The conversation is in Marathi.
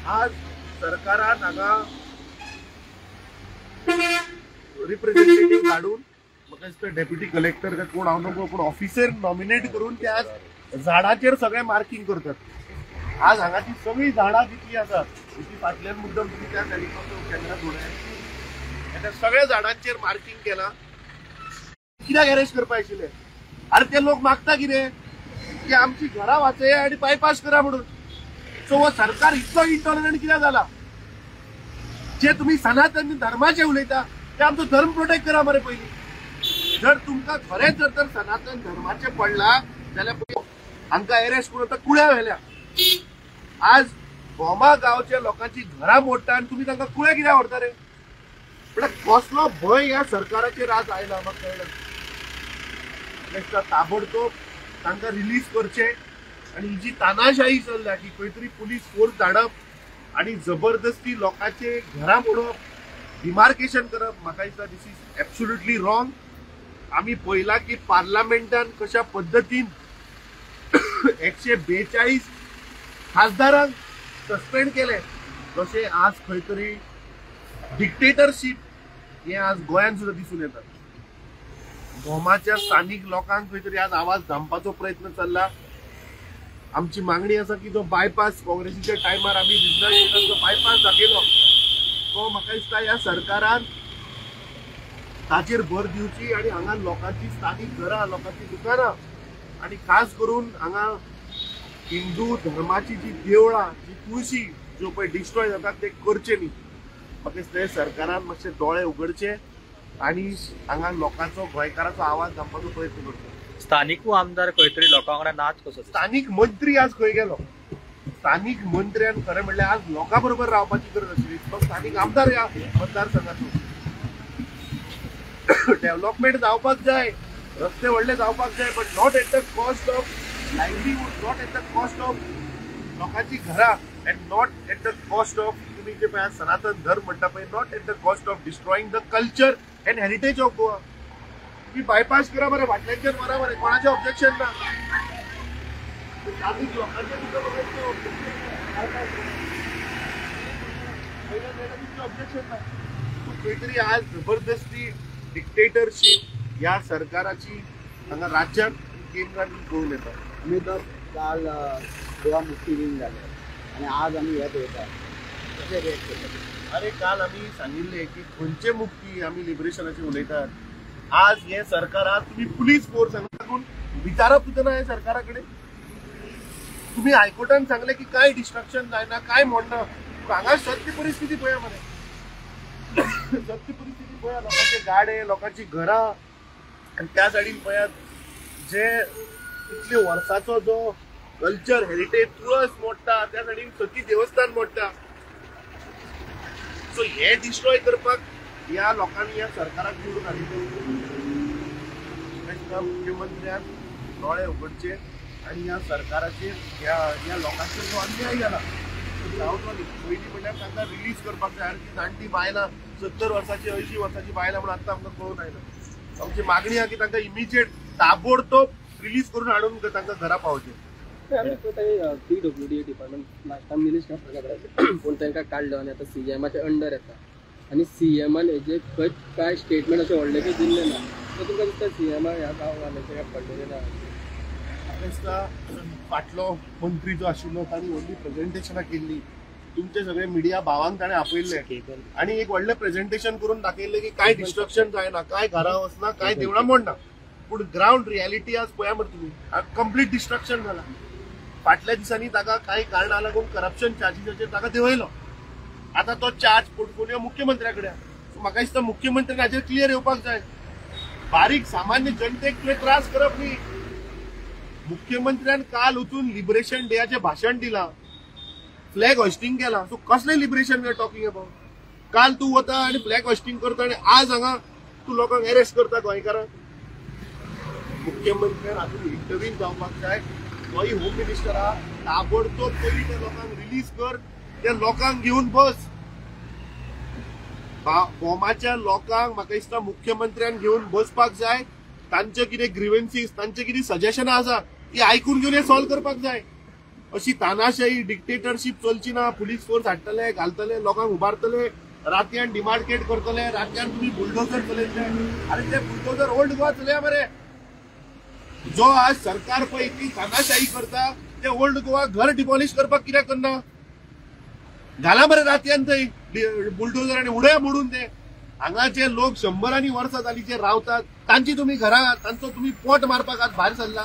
आज सरकारान हांगा रिप्रेझेंटेटिव्ह काढून म्हाका दिसता डेप्युटी कलेक्टर काय कोण हांव नको पूण ऑफिसर नॉमिनेट करून ते आज झाडाचेर सगळे मार्किंग करतात। आज हांगाची सगळी झाडां जितली आसात ती फाटल्यान मुद्दम तुम्ही त्या सायडीन कॅमेरा थोडे त्या सगळ्या झाडांचेर मार्किंग केला। कित्याक अरेस्ट करपाक आशिल्ले? अरे ते लोक मागता कितें की आमची घरां वाचया आनी बायपास करा म्हणून। सो हो सरकार इतलो इंटॉलरंट कित्याक जाला? जे तुम्ही सनातन धर्माचे उलयता ते आमचो धर्म प्रोटेक्ट करा मरे पयलीं। जर तुमकां खरेंच जर सनातन धर्माचे पडला जाल्यार हांकां अरेस्ट करून आतां कुळ्या व्हेल्या। आज बोमा गांवच्या लोकांची घरां मोडटा आनी तुमी तांकां कुळ्या कित्याक व्हरता रे? म्हळ्यार कसलो भंय ह्या सरकाराचेर आज आयला म्हाका कळना। ताबडतोब तांकां रिलीज करचे आणि ही जी तानाशाही चल्ल्या की खंय तरी पुलीस फोर्स धाडप आणि जबरदस्ती लोकांचे घरां मोडप, डिमार्केशन करप, म्हाका दिसता दिस इज एब्सोल्युटली रॉंग। आम्ही पळयला की पार्लमेंटान कशा पद्धतीन 142 खासदारांक सस्पेंड केले, तसे आज खंय तरी डिक्टेटरशिप हे आज गोंयांत सुद्धा दिसून येता। गोमाच्या स्थानिक लोकांक खंय तरी आज आवाज दामपाचो प्रयत्न चल्ला। आमची मागणी आसा की जो बायपास काँग्रेसीच्या टायमार आम्ही जो बायपास दाखयलो तो म्हाका दिसता ह्या सरकारान ताचेर भर दिवची आणि हांगा लोकांची स्थानिक घरां, लोकांची दुकानां आणि खास करून हांगा हिंदू धर्माची जी देवळां, जी तुळशी ज्यो पळय डिस्ट्रॉय जातात ते करचे न्ही। म्हाका दिसता सरकारान मातशे दोळे उगडचे आणि हांगा लोकांचो गोंयकाराचो आवाज दामपाचो प्रयत्न करचो। स्थानिक आमदार खंय तरी लोकां वांगडा नाच कसो? स्थानिक मंत्री आज खंय गेलो? स्थानिक मंत्र्यान खरें म्हणल्यार आज लोकां बरोबर रावपाची गरज आशिल्ली। तो स्थानिक आमदार ह्या मतदारसंघाचो डेव्हलपमेंट जावपाक जाय, रस्ते व्हडले जावपाक जाय, but not at the cost of livelihood, not at the cost of लोकांची घरां, and not at the cost of तुम्ही जे पळय सनातन धर्म म्हणटा पळय, not at the cost of destroying the culture and heritage of Goa. तुम्ही बायपास करा बरं, फाटल्यानच्यान मारा बरं, कोणाचे ऑब्जेक्शन ना। स्थानिक लोकांचे ऑब्जेक्शन ना। खंय तरी आज जबरदस्ती डिक्टेटरशिप या सरकाराची हांगा राज्यात केंद्रात पळोवन येता। आम्ही तर काल गोवा मुक्ती दिन जाले आणि आज आम्ही हे पळयता कशें रिएक्ट करता? अरे काल आम्ही सांगिल्ले की खंयचे मुक्ती आम्ही लिबरेशनाचे उलयतात। आज हे सरकारात तुम्ही पुलीस फोर्स हांगा विचारप सुद्दां ना हे सरकारा कडेन। तुम्ही हायकोर्टान सांगले की काय डिस्ट्रक्शन जायना, काय मोडना, हांगा सत्य परिस्थिती पळया मरे। सत्य परिस्थिती पळया, लोकांचे गाडे, लोकांची घरां, आणि त्या सायडीन पळयात जे इतले वर्साचो जो कल्चर हेरिटेज तुळस मोडटा, त्या सायडीन सती देवस्थान मोडटा। सो हे डिस्ट्रॉय करपाक ह्या लोकांनी ह्या सरकाराक निवडून हाडिल्ले। मुख्यमंत्र्यान दोळे उगडचे आणि ह्या सरकाराचेर ह्या लोकांचेर जो अन्याय जाला तो जावचो न्ही। पयलीं म्हणल्यार तांकां रिलीज करपाक जाय, आनी ती जाणटी बायलां 70 वर्साची 80 वर्साची बायलां म्हणून आतां आमकां कळून आयला। आमची मागणी आहा की तांकां इमिजिएट ताबडतोब रिलीज करून हाडून तांकां घरा पावचे। PWD डिपार्टमेंट लास्ट मिनिस्टर कडेन पूण तांकां काडलो आनी आतां CMच्या अंडर येता आनी CMन हेजे काय स्टेटमेंट अशें व्हडलें दिल्लें ना। सो तुमकां दिसता CM ह्या गांववाल्याचे पडलेलें ना? म्हाका दिसता फाटलो मंत्री जो आशिल्लो तांणी व्हडली प्रेझेंटेशनां केल्ली, तुमचे सगळे मिडिया भावांक ताणें आपयल्ले आणि एक व्हडलें प्रेझेंटेशन करून दाखयल्लें की काय डिस्ट्रक्शन जायना, काय घरां वचना, काय देवळां मोडना। पूण ग्राउंड रियालिटी आज पळया मरे तुमी, कंप्लीट डिस्ट्रक्शन जाला। फाटल्या दिसांनी ताका काही कारणां लागून करप्शन चार्जीसाचेर ताका देंवयलो। आता तो चार्ज पोर्टफोलिओ मुख्यमंत्र्याकडे। म्हाका दिसता मुख्यमंत्र्यान हाचेर क्लियर येवपाक जाय। बारीक सामान्य जनतेक तुवें त्रास करप न्ही। मुख्यमंत्र्यान काल वचून लिबरेशन डेयाचें भाशण दिलां, फ्लॅग होस्टिंग केला। सो कसलें liberation we are talking about? काल तूं वता आनी फ्लॅग होस्टिंग करता आनी आज हांगा तूं लोकांक अरेस्ट करता गोंयकारांक। मुख्यमंत्र्यान हातूंत इंटरव्हीन जावपाक जाय। तोय होम मिनिस्टर आहा, ताबडतोब पयलीं त्या लोकांक रिलीज कर, त्या लोकांक घेवन बस। बोमाच्या लोकांक म्हाका दिसता मुख्यमंत्र्यान घेवन बसपाक जाय। तांचे कितें ग्रीवेन्सीस, तांचे कितें सजेशनां आसा ती आयकून घेवन हे सॉल्व करपाक जाय। अशी तानाशाही डिक्टेटरशिप चलची ना. पुलीस फोर्स हाडटले, घालतले, लोकांक उबारतले, रातयान डिमार्केट करतले, रातयान तुम्ही बुलडोजर चलयतले. अरे ते बुलडोजर ओल्ड गोवा चलया मरे. जो आज सरकार पळय ती तानाशाही करता ते ओल्ड गोवा घर डिमॉलिश करपाक कित्याक करना. घाला मरे रातयान थंय बुलडोजर आनी उडया मोडून ते. हांगाचे लोक 100 वर्सां जालीं जे रावतात तांची तुम्ही घरां, तांचो तुम्ही पोट मारपाक आज भायर सरला.